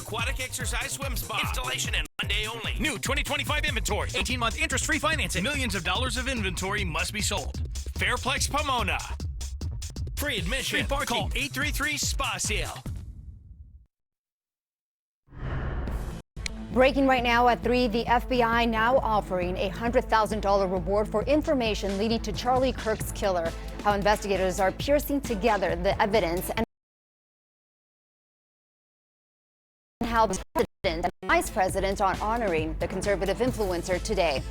aquatic exercise swim spa. Installation and 1 day only. New 2025 inventory. 18-month interest-free financing. Millions of dollars of inventory must be sold. Fairplex Pomona. Free admission. Free parking. Call 833-SPA-SALE. Breaking right now at 3, the FBI now offering a $100,000 reward for information leading to Charlie Kirk's killer. How investigators are piecing together the evidence and how the president and vice president are honoring the conservative influencer today.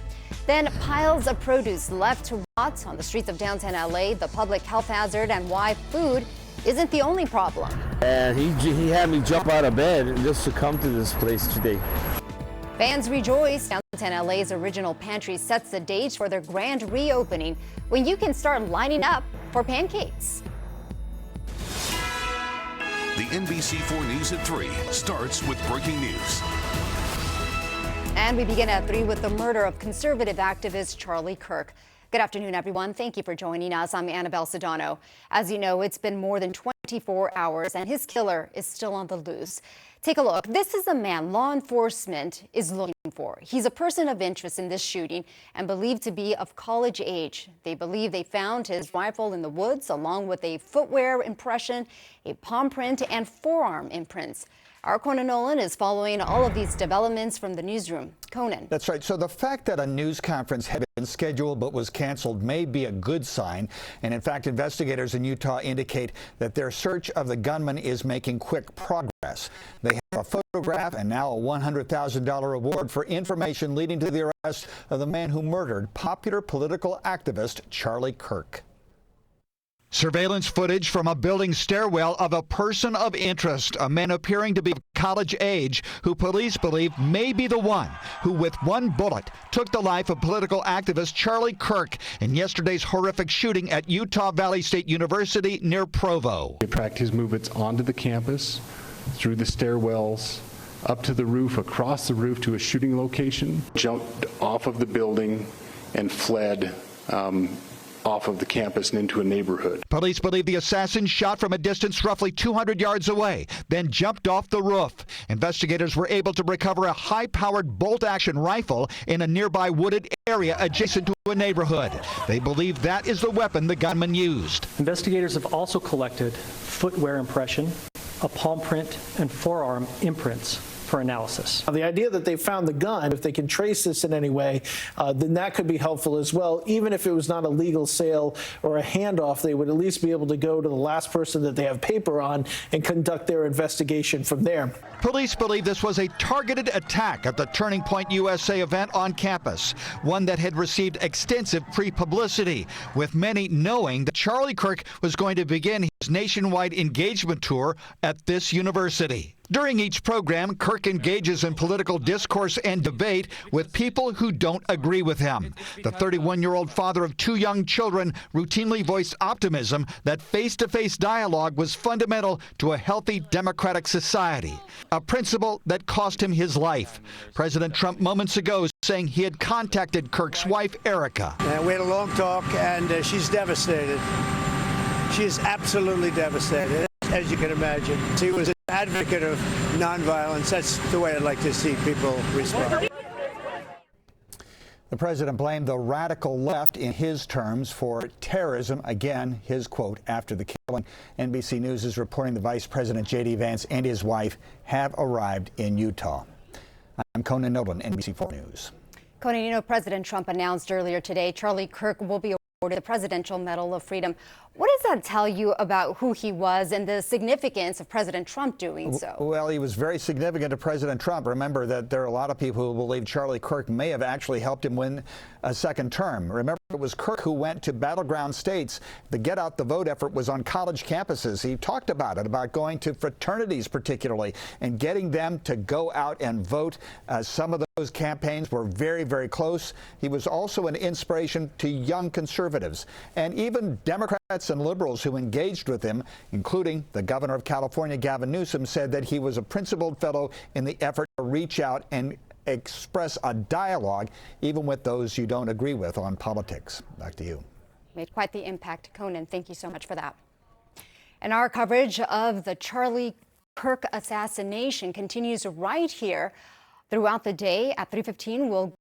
Then piles of produce left to rot on the streets of downtown LA, the public health hazard, and why food isn't the only problem. And he had me jump out of bed just to come to this place today. Fans rejoice. Downtown LA's original pantry sets the stage for their grand reopening when you can start lining up for pancakes. The NBC4 News at 3 starts with breaking news. And we begin at 3 with the murder of conservative activist Charlie Kirk. Good afternoon, everyone. Thank you for joining us. I'm Annabelle Sedano. As you know, it's been more than 24 hours and his killer is still on the loose. Take a look. This is a man law enforcement is looking for. He's a person of interest in this shooting and believed to be of college age. They believe they found his rifle in the woods along with a footwear impression, a palm print, and forearm imprints. Our Conan Nolan is following all of these developments from the newsroom. Conan. That's right. So the fact that a news conference had been scheduled but was canceled may be a good sign. And in fact, investigators in Utah indicate that their search of the gunman is making quick progress. They have a photograph and now a $100,000 reward for information leading to the arrest of the man who murdered popular political activist Charlie Kirk. Surveillance footage from a building stairwell of a person of interest, a man appearing to be of college age, who police believe may be the one who, with one bullet, took the life of political activist Charlie Kirk in yesterday's horrific shooting at Utah Valley State University near Provo. They tracked his movements onto the campus, through the stairwells, up to the roof, across the roof to a shooting location, jumped off of the building and fled off of the campus and into a neighborhood. Police believe the assassin shot from a distance roughly 200 yards away, then jumped off the roof. Investigators were able to recover a high-powered bolt-action rifle in a nearby wooded area adjacent to a neighborhood. They believe that is the weapon the gunman used. Investigators have also collected footwear impression, a palm print, and forearm imprints for analysis. The idea that they found the gun, if they can trace this in any way, then that could be helpful as well. Even if it was not a legal sale or a handoff, they would at least be able to go to the last person that they have paper on and conduct their investigation from there. Police believe this was a targeted attack at the Turning Point USA event on campus, one that had received extensive pre-publicity, with many knowing that Charlie Kirk was going to begin his nationwide engagement tour at this university. During each program, Kirk engages in political discourse and debate with people who don't agree with him. The 31-year-old father of 2 young children routinely voiced optimism that face-to-face dialogue was fundamental to a healthy democratic society, a principle that cost him his life. President Trump moments ago saying he had contacted Kirk's wife, Erica. We had a long talk, and she's devastated. She is absolutely devastated, as you can imagine. She was an advocate of nonviolence. That's the way I'd like to see people respond. The president blamed the radical left in his terms for terrorism. Again, his quote after the killing. NBC News is reporting the Vice President J.D. Vance and his wife have arrived in Utah. I'm Conan Nolan, NBC4 News. Conan, you know, President Trump announced earlier today Charlie Kirk will be awarded the Presidential Medal of Freedom. What does that tell you about who he was and the significance of President Trump doing so? Well, he was very significant to President Trump. Remember that there are a lot of people who believe Charlie Kirk may have actually helped him win a second term. Remember, it was Kirk who went to battleground states. The Get Out the Vote effort was on college campuses. He talked about it, about going to fraternities particularly and getting them to go out and vote. Some of those campaigns were very, very close. He was also an inspiration to young conservatives and even Democrats and liberals who engaged with him, including the governor of California, Gavin Newsom, said that he was a principled fellow in the effort to reach out and express a dialogue, even with those you don't agree with on politics. Back to you. Made quite the impact, Conan. Thank you so much for that. And our coverage of the Charlie Kirk assassination continues right here throughout the day. At 3:15, we'll